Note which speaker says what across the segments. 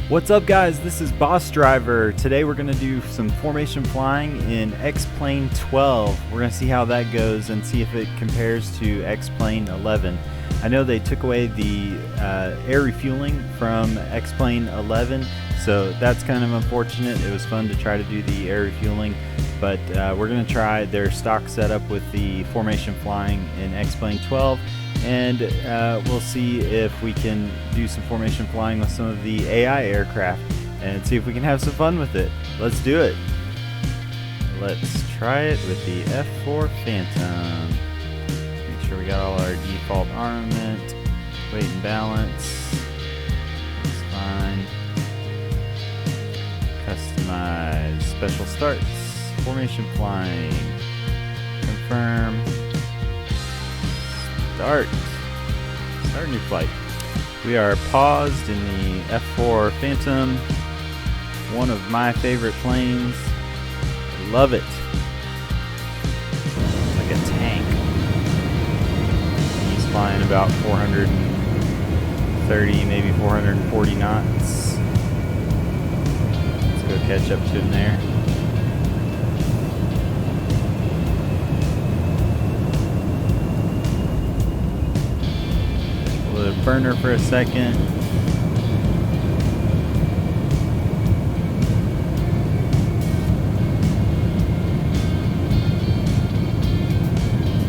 Speaker 1: What's up, guys? This is Boss Driver. Today we're going to do some formation flying in X-Plane 12. We're going to see how that goes and see if it compares to X-Plane 11. I know they took away the air refueling from X-Plane 11, so that's kind of unfortunate. It was fun to try to do the air refueling, but we're going to try their stock setup with the formation flying in X-Plane 12. And we'll see if we can do some formation flying with some of the AI aircraft and see if we can have some fun with it. Let's do it. Let's try it with the F4 Phantom. Make sure we got all our default armament, weight and balance. That's fine. Customize, special starts, formation flying, confirm. Start new flight. We are paused in the F4 Phantom, one of my favorite planes. Love it. It's like a tank. He's flying about 430, maybe 440 knots. Let's go catch up to him there. The burner for a second.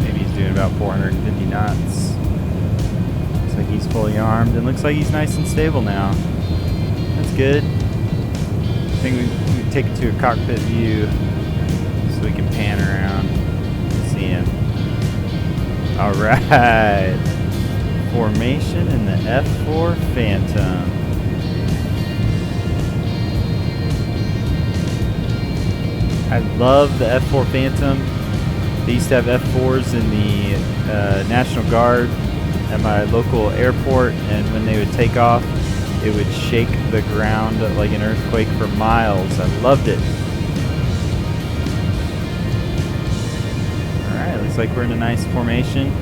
Speaker 1: Maybe he's doing about 450 knots. Looks like he's fully armed and looks like he's nice and stable now. That's good. I think we take it to a cockpit view so we can pan around and see him. All right. Formation in the F4 Phantom. I love the F4 Phantom. They used to have F4s in the National Guard at my local airport, and when they would take off, it would shake the ground like an earthquake for miles. I loved it. Alright, looks like we're in a nice formation.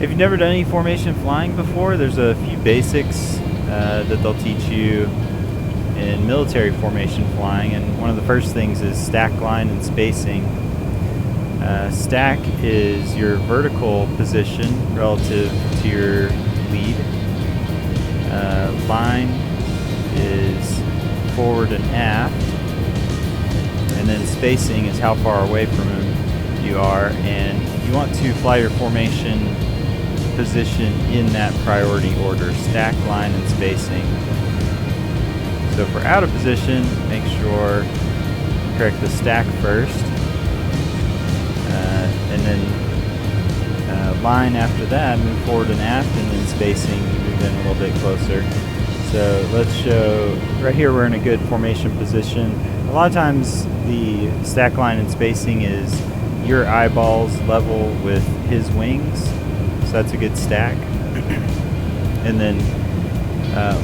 Speaker 1: If you've never done any formation flying before, there's a few basics that they'll teach you in military formation flying, and one of the first things is stack, line, and spacing. Stack is your vertical position relative to your lead. Line is forward and aft, and then spacing is how far away from him you are, and you want to fly your formation position in that priority order: stack, line, and spacing. So if we're out of position, make sure you correct the stack first, and then line after that, move forward and aft, and then spacing, move in a little bit closer. So let's show, right here we're in a good formation position. A lot of times the stack, line, and spacing is your eyeballs level with his wings. So that's a good stack. And then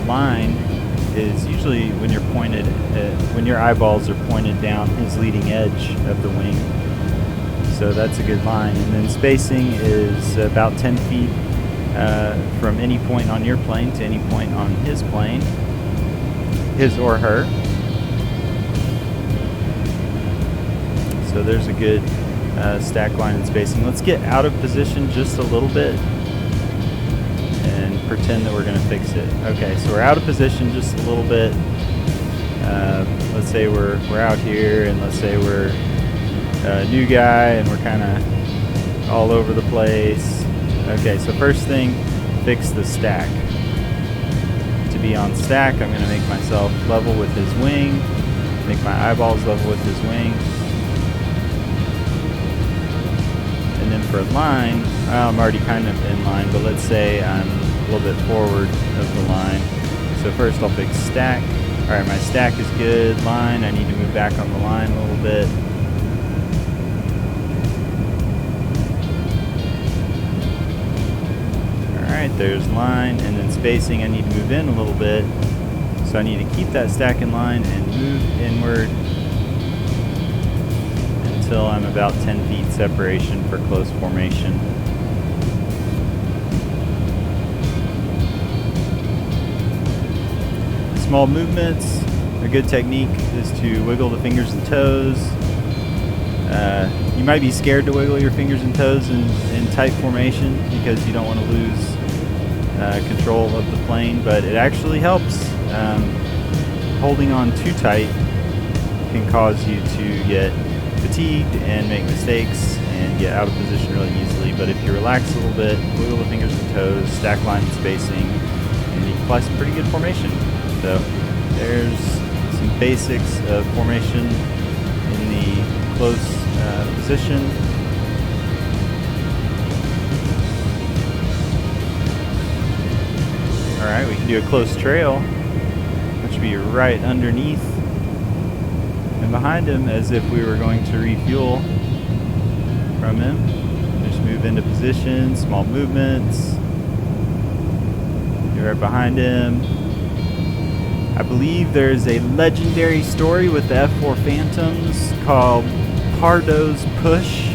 Speaker 1: line is usually when you're pointed, when your eyeballs are pointed down his leading edge of the wing. So that's a good line. And then spacing is about 10 feet from any point on your plane to any point on his plane, his or her. So there's a good stack, line, and spacing. Let's get out of position just a little bit and pretend that we're going to fix it. Okay, so we're out of position just a little bit. Let's say we're out here, and let's say we're a new guy and we're kind of all over the place. Okay, so first thing, fix the stack. To be on stack, I'm going to make myself level with his wing, make my eyeballs level with his wing. And then for line, I'm already kind of in line, but let's say I'm a little bit forward of the line. So first I'll fix stack. Alright, my stack is good. Line, I need to move back on the line a little bit. Alright, there's line, and then spacing, I need to move in a little bit. So I need to keep that stack in line and move inward until I'm about 10 feet separation for close formation. Small movements. A good technique is to wiggle the fingers and toes. You might be scared to wiggle your fingers and toes in tight formation because you don't want to lose control of the plane, but it actually helps. Holding on too tight can cause you to get fatigued and make mistakes and get out of position really easily. But if you relax a little bit, wiggle the fingers and toes, stack line and spacing, and you can apply some pretty good formation. So there's some basics of formation in the close position. Alright, we can do a close trail, which would be right underneath and behind him, as if we were going to refuel from him. Just move into position, small movements. You're right behind him. I believe there's a legendary story with the F-4 Phantoms called Pardo's Push.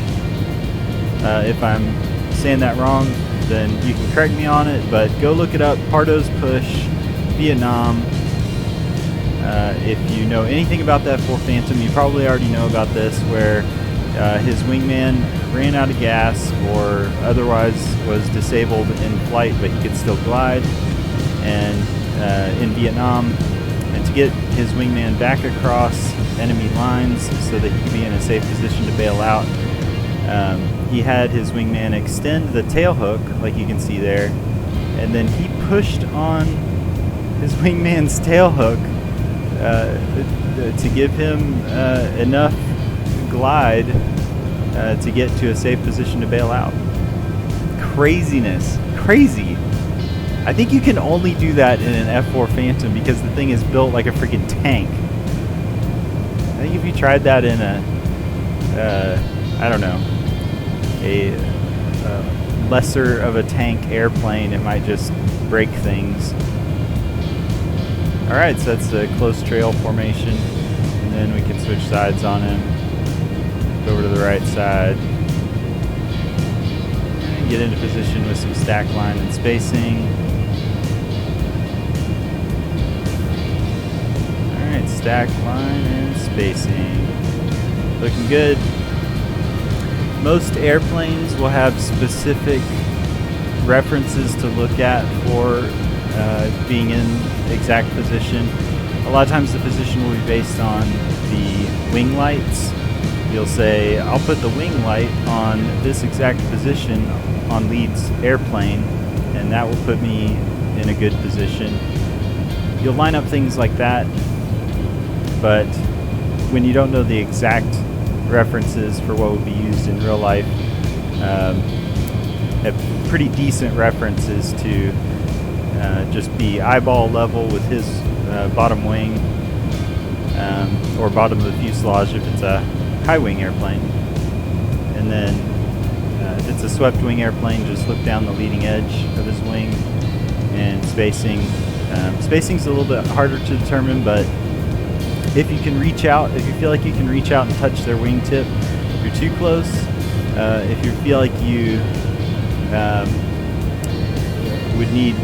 Speaker 1: If I'm saying that wrong, then you can correct me on it, but go look it up. Pardo's Push, Vietnam. If you know anything about that F-4 Phantom, you probably already know about this, where his wingman ran out of gas or otherwise was disabled in flight, but he could still glide. And in Vietnam, and to get his wingman back across enemy lines so that he could be in a safe position to bail out, he had his wingman extend the tail hook, like you can see there, and then he pushed on his wingman's tail hook to give him enough glide to get to a safe position to bail out. Craziness. Crazy. I think you can only do that in an F-4 Phantom because the thing is built like a freaking tank. I think if you tried that in I don't know, a lesser of a tank airplane, it might just break things. Alright, so that's a close trail formation, and then we can switch sides on him. Go over to the right side. And get into position with some stack line and spacing. Alright, stack line and spacing. Looking good. Most airplanes will have specific references to look at for being in exact position. A lot of times the position will be based on the wing lights. You'll say, I'll put the wing light on this exact position on lead's airplane, and that will put me in a good position. You'll line up things like that, but when you don't know the exact references for what would be used in real life, have pretty decent references to just be eyeball level with his bottom wing, or bottom of the fuselage if it's a high wing airplane. And then if it's a swept wing airplane, just look down the leading edge of his wing. And spacing. Spacing's a little bit harder to determine, but if you can reach out, if you feel like you can reach out and touch their wingtip, if you're too close, if you feel like you would need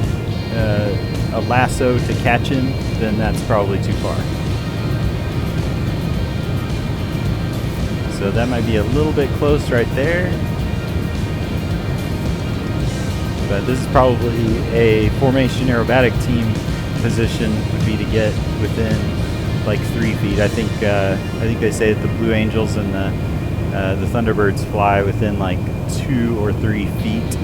Speaker 1: a lasso to catch him, then that's probably too far. So that might be a little bit close right there. But this is probably a formation aerobatic team position, would be to get within like 3 feet. I think they say that the Blue Angels and the Thunderbirds fly within like 2 or 3 feet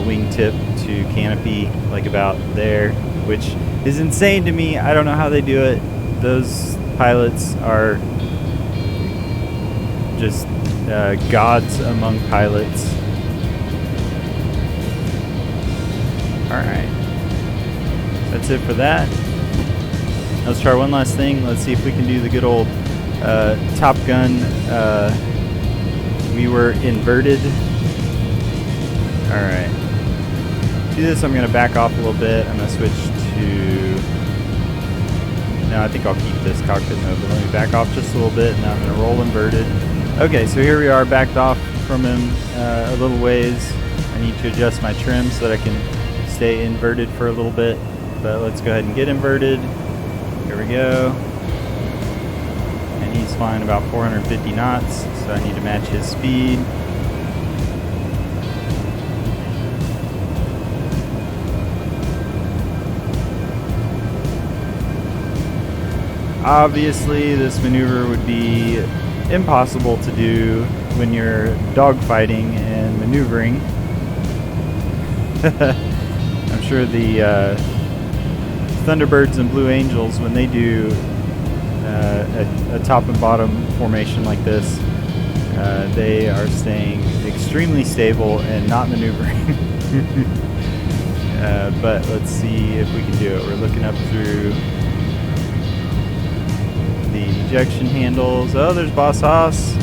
Speaker 1: wingtip to canopy, like about there, which is insane to me. I don't know how they do it. Those pilots are just gods among pilots. Alright, that's it for that. Let's try one last thing. Let's see if we can do the good old Top Gun. We were inverted. Alright. To do this, I'm going to back off a little bit. I'm going to switch to... No, I think I'll keep this cockpit mode, but let me back off just a little bit, and now I'm going to roll inverted. Okay, so here we are, backed off from him a little ways. I need to adjust my trim so that I can stay inverted for a little bit, but let's go ahead and get inverted. Here we go. And he's flying about 450 knots, so I need to match his speed. Obviously, this maneuver would be impossible to do when you're dogfighting and maneuvering. I'm sure the Thunderbirds and Blue Angels, when they do a top and bottom formation like this, they are staying extremely stable and not maneuvering. But let's see if we can do it. We're looking up through the ejection handles. Oh, there's BoSS.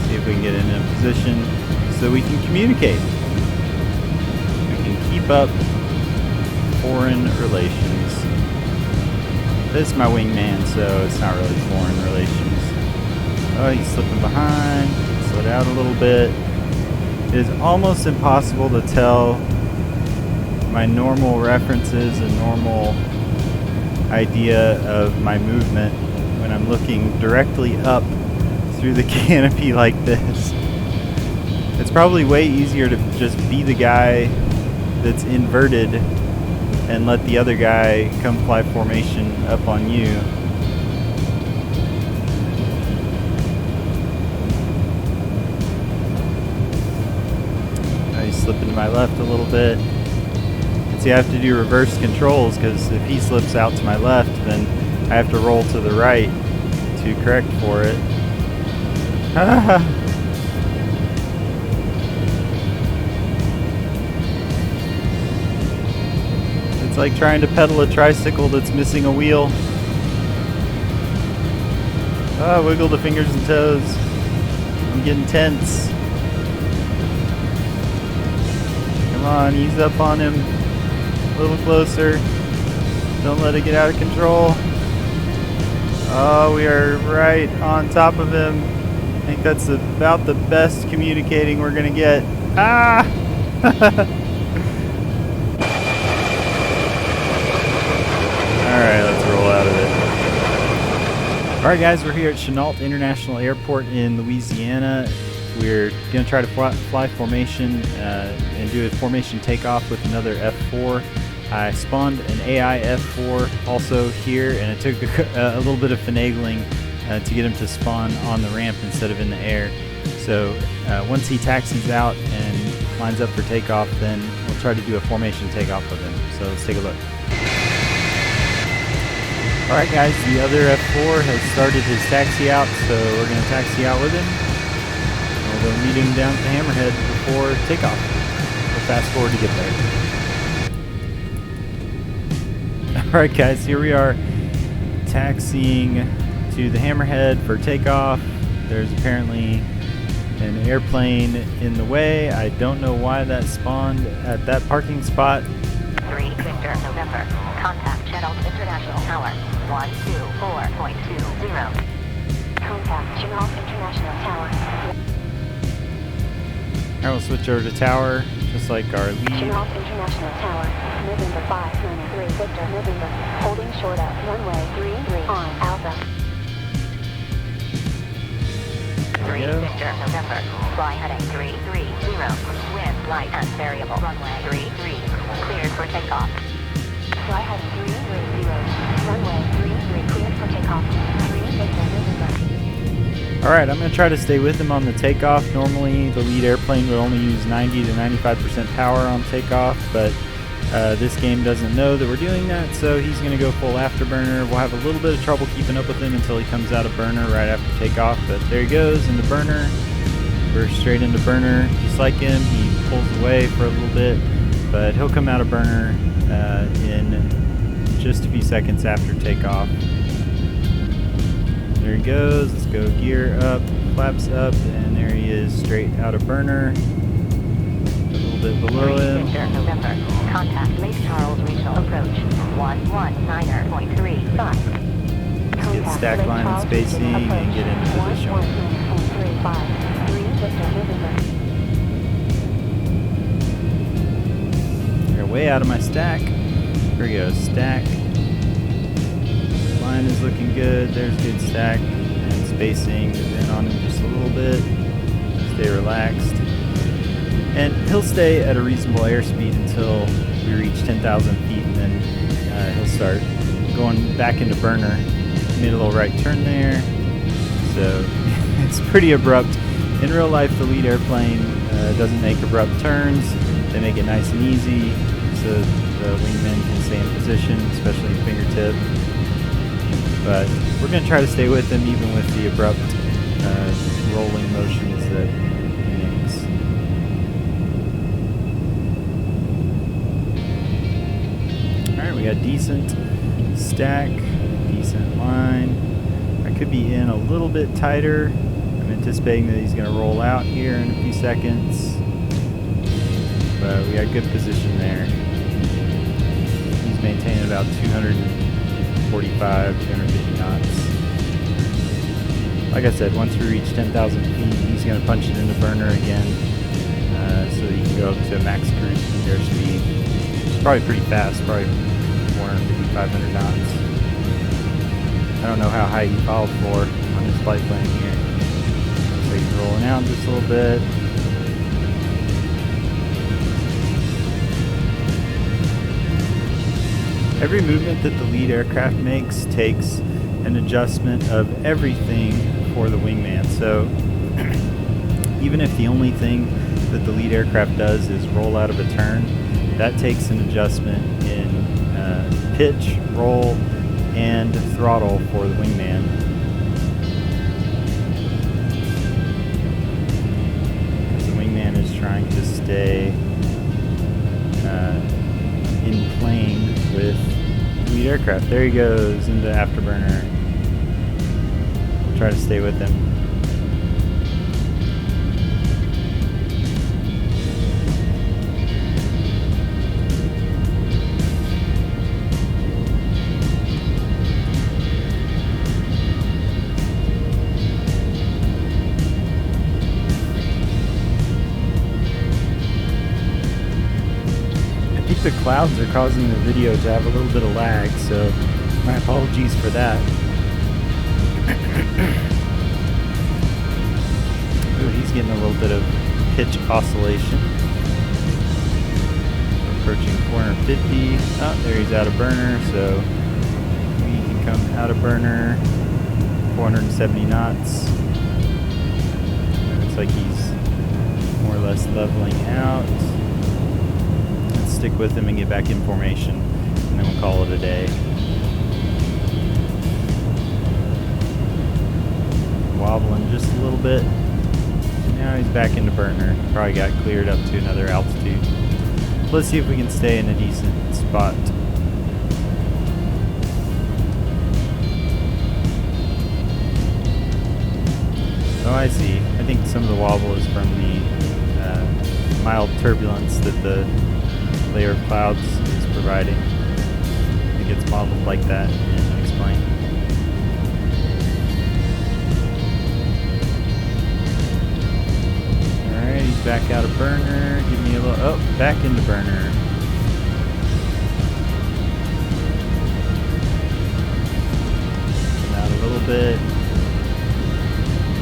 Speaker 1: See if we can get in a position so we can communicate. We can keep up foreign relations. This is my wingman, so it's not really foreign relations. Oh, he's slipping behind. Slid out a little bit. It is almost impossible to tell my normal references and normal idea of my movement when I'm looking directly up through the canopy like this. It's probably way easier to just be the guy that's inverted and let the other guy come fly formation up on you. He's slipping to my left a little bit. See, I have to do reverse controls because if he slips out to my left, then I have to roll to the right to correct for it. It's like trying to pedal a tricycle that's missing a wheel. Ah, wiggle the fingers and toes. I'm getting tense. Come on, ease up on him. A little closer. Don't let it get out of control. Oh, we are right on top of him. I think that's about the best communicating we're gonna get. Ah! Alright, let's roll out of it. Alright guys, we're here at Chennault International Airport in Louisiana. We're going to try to fly formation and do a formation takeoff with another F4. I spawned an AI F4 also here, and it took a little bit of finagling to get him to spawn on the ramp instead of in the air. So once he taxis out and lines up for takeoff, then we'll try to do a formation takeoff with him. So let's take a look. Alright guys, the other F4 has started his taxi out, so we're going to taxi out with him. We'll meet him down at the Hammerhead before takeoff. We'll fast forward to get there. Alright guys, here we are taxiing to the Hammerhead for takeoff. There's apparently an airplane in the way. I don't know why that spawned at that parking spot.
Speaker 2: 3 Victor November. Contact Chennault International Tower. 124.20. Contact Chennault International Tower.
Speaker 1: Alright, we'll switch over to tower, just like our lead.
Speaker 2: Chennault International Tower, November 593 Victor November, holding short of runway 33 on Alpha. 3 Victor November, fly heading 330, wind light and variable runway 33, cleared for takeoff. Fly heading 330, runway 33, cleared for takeoff. 3 Victor November.
Speaker 1: Alright, I'm going to try to stay with him on the takeoff. Normally the lead airplane would only use 90 to 95% power on takeoff, but this game doesn't know that we're doing that, so he's going to go full afterburner. We'll have a little bit of trouble keeping up with him until he comes out of burner right after takeoff, but there he goes into burner. We're straight into burner just like him. He pulls away for a little bit, but he'll come out of burner in just a few seconds after takeoff. There he goes. Let's go gear up, flaps up, and there he is straight out of burner. A little bit below him.
Speaker 2: November. Contact Lake Charles Regional Approach 119.35.
Speaker 1: Let's get stack line and spacing and get into position. way out of my stack. Here we go, stack. Line is looking good. There's good stack. And spacing in on him just a little bit. Stay relaxed. And he'll stay at a reasonable airspeed until we reach 10,000 feet, and then he'll start going back into burner. Made a little right turn there. So it's pretty abrupt. In real life, the lead airplane doesn't make abrupt turns. They make it nice and easy so the wingman can stay in position, especially in fingertip. But we're going to try to stay with them even with the abrupt rolling motions that he makes. Alright, we got decent stack, decent line. I could be in a little bit tighter. I'm anticipating that he's going to roll out here in a few seconds. But we got good position there. He's maintaining about 245, 250 knots. Like I said, once we reach 10,000 feet, he's going to punch it into burner again, so that he can go up to max cruise airspeed. It's probably pretty fast, probably 450, 500 knots. I don't know how high he filed for on his flight plan here. So he's rolling out just a little bit. Every movement that the lead aircraft makes takes an adjustment of everything for the wingman. So even if the only thing that the lead aircraft does is roll out of a turn, that takes an adjustment in pitch, roll, and throttle for the wingman. Because the wingman is trying to stay in plane with lead aircraft. There he goes into afterburner. We'll try to stay with him. The clouds are causing the video to have a little bit of lag, so my apologies for that. Ooh, he's getting a little bit of pitch oscillation. Approaching 450. Oh, there he's out of burner, so we can come out of burner. 470 knots. Looks like he's more or less leveling out. Stick with him and get back in formation, and then we'll call it a day. Wobbling just a little bit. Now he's back into burner. Probably got cleared up to another altitude. Let's see if we can stay in a decent spot. Oh, I see. I think some of the wobble is from the mild turbulence that the layer of clouds is providing. It gets modeled like that and explained. Alright, he's back out of burner. Give me a little, oh, back into burner. Come out a little bit.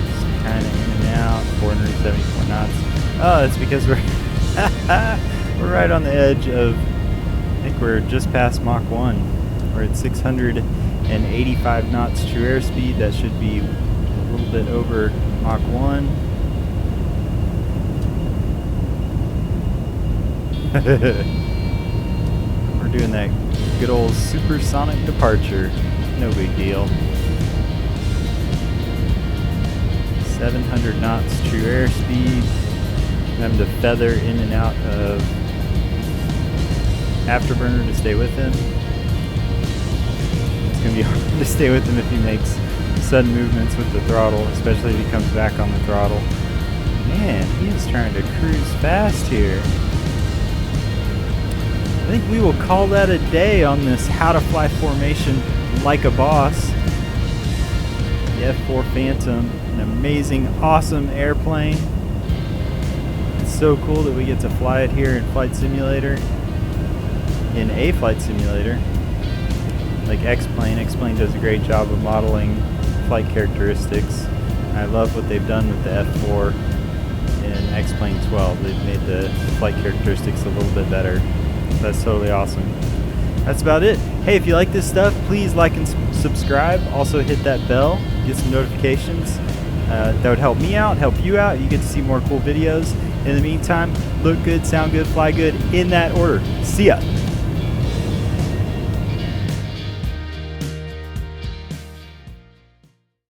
Speaker 1: Just kind of in and out. 474 knots. Oh, it's because we're we're right on the edge of, I think we're just past Mach 1. We're at 685 knots true airspeed. That should be a little bit over Mach 1. We're doing that good old supersonic departure. No big deal. 700 knots true airspeed. Having to feather in and out of afterburner to stay with him. It's going to be hard to stay with him if he makes sudden movements with the throttle, especially if he comes back on the throttle. Man, he is trying to cruise fast here. I think we will call that a day on this how to fly formation like a boss. The F4 Phantom, an amazing, awesome airplane. It's so cool that we get to fly it here in Flight Simulator. in a flight simulator, like X-Plane. X-Plane does a great job of modeling flight characteristics. I love what they've done with the F4 in X-Plane 12. They've made the flight characteristics a little bit better. That's totally awesome. That's about it. Hey, if you like this stuff, please like and subscribe. Also hit that bell, get some notifications. That would help me out, help you out. You get to see more cool videos. In the meantime, look good, sound good, fly good, in that order. See ya.